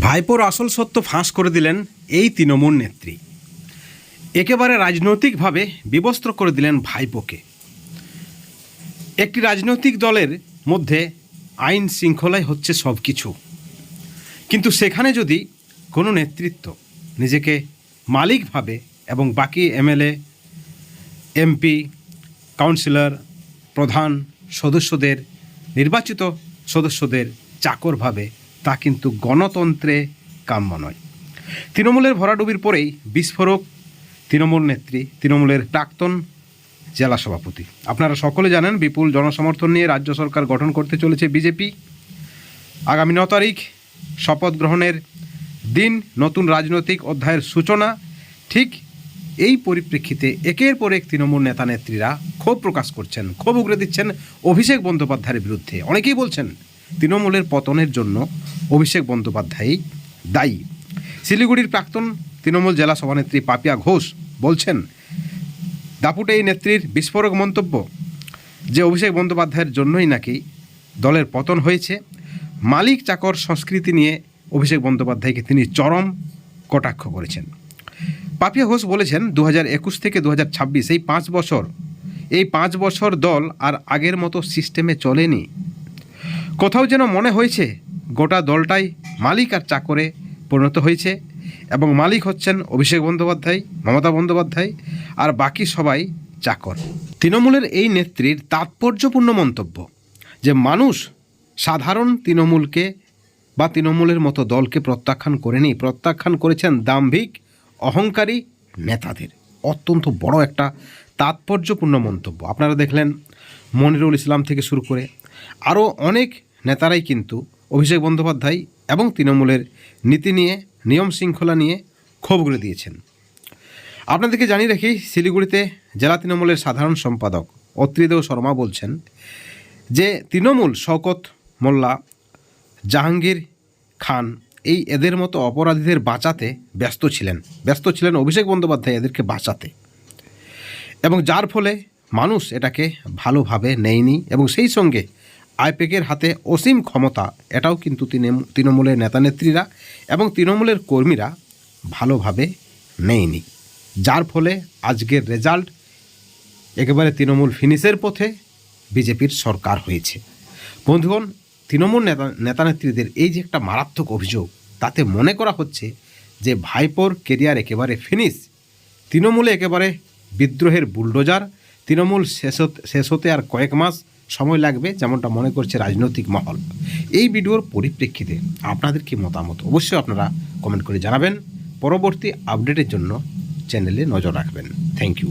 ভাইপোর আসল সত্য ফাঁস করে দিলেন এই তৃণমূল নেত্রী। একেবারে রাজনৈতিকভাবে বিবস্ত্র করে দিলেন ভাইপোকে। একটি রাজনৈতিক দলের মধ্যে আইন শৃঙ্খলাই হচ্ছে সব কিছু, কিন্তু সেখানে যদি কোনো নেতৃত্ব নিজেকে মালিক ভাবে এবং বাকি এমএলএ, এমপি, কাউন্সিলর, প্রধান সদস্যদের, নির্বাচিত সদস্যদের চাকর ভাবে, তা কিন্তু গণতন্ত্রে কাম্য নয়। তৃণমূলের ভরাডুবির পরেই বিস্ফোরক তৃণমূল নেত্রী, তৃণমূলের প্রাক্তন জেলা সভাপতি। আপনারা সকলে জানেন, বিপুল জনসমর্থন নিয়ে রাজ্য সরকার গঠন করতে চলেছে বিজেপি। আগামী 9 তারিখ শপথ গ্রহণের দিন, নতুন রাজনৈতিক অধ্যায়ের সূচনা। ঠিক এই পরিপ্রেক্ষিতে একের পর এক তৃণমূল নেতা নেত্রীরা ক্ষোভ প্রকাশ করছেন, ক্ষোভ উগরে দিচ্ছেন অভিষেক বন্দ্যোপাধ্যায়ের বিরুদ্ধে। অনেকেই বলছেন তৃণমূলের পতনের জন্য অভিষেক বন্দ্যোপাধ্যায়ই দায়ী। শিলিগুড়ির প্রাক্তন তৃণমূল জেলা সভানেত্রী পাপিয়া ঘোষ বলছেন, দাপুটে এই নেত্রীর বিস্ফোরক মন্তব্য যে অভিষেক বন্দ্যোপাধ্যায়ের জন্যই নাকি দলের পতন হয়েছে। মালিক চাকর সংস্কৃতি নিয়ে অভিষেক বন্দ্যোপাধ্যায়কে তিনি চরম কটাক্ষ করেছেন। পাপিয়া ঘোষ বলেছেন, 2021 থেকে 2026 এই 5 বছর দল আর আগের মতো সিস্টেমে চলেনি। কোথাও যেন মনে হয়েছে গোটা দলটাই মালিক আর চাকরে পরিণত হয়েছে, এবং মালিক হচ্ছেন অভিষেক বন্দ্যোপাধ্যায়, মমতা বন্দ্যোপাধ্যায়, আর বাকি সবাই চাকর। তৃণমূলের এই নেত্রীর তাৎপর্যপূর্ণ মন্তব্য যে মানুষ সাধারণ তৃণমূলকে বা তৃণমূলের মতো দলকে প্রত্যাখ্যান করেনি, প্রত্যাখ্যান করেছেন দাম্ভিক অহংকারী নেতাদের। অত্যন্ত বড় একটা তাৎপর্যপূর্ণ মন্তব্য। আপনারা দেখলেন মনিরুল ইসলাম থেকে শুরু করে আরও অনেক নেতারাই কিন্তু অভিষেক বন্দ্যোপাধ্যায় এবং তৃণমূলের নীতি নিয়ে, নিয়ম শৃঙ্খলা নিয়ে ক্ষোভ করে দিয়েছেন। আপনাদেরকে জানিয়ে রাখি, শিলিগুড়িতে জেলা তৃণমূলের সাধারণ সম্পাদক অত্রিদেব শর্মা বলছেন যে তৃণমূল শওকত মোল্লা, জাহাঙ্গীর খান এদের মতো অপরাধীদের বাঁচাতে ব্যস্ত ছিলেন অভিষেক বন্দ্যোপাধ্যায় এদেরকে বাঁচাতে, এবং যার ফলে মানুষ এটাকে ভালোভাবে নেয়নি, এবং সেই সঙ্গে আইপ্যাকের হাতে অসীম ক্ষমতা, এটাও কিন্তু তৃণমূলের নেতানেত্রীরা এবং তৃণমূলের কর্মীরা ভালোভাবে নেয়নি, যার ফলে আজকের রেজাল্ট একেবারে তৃণমূল ফিনিশের পথে বিজেপির সরকার হয়েছে। বন্ধুগণ, তৃণমূল নেতানেত্রীদের এই যে একটা মারাত্মক অভিযোগ, তাতে মনে করা হচ্ছে যে ভাইপোর কেরিয়ার একেবারে ফিনিশ। তৃণমূলে একেবারে বিদ্রোহের বুলডোজার। তৃণমূল শেষ হতে আর কয়েক মাস সময় লাগবে, যেমনটা মনে করছে রাজনৈতিক মহল। এই ভিডিওর পরিপ্রেক্ষিতে আপনাদের কি মতামত অবশ্যই আপনারা কমেন্ট করে জানাবেন। পরবর্তী আপডেটের জন্য চ্যানেলে নজর রাখবেন। Thank you.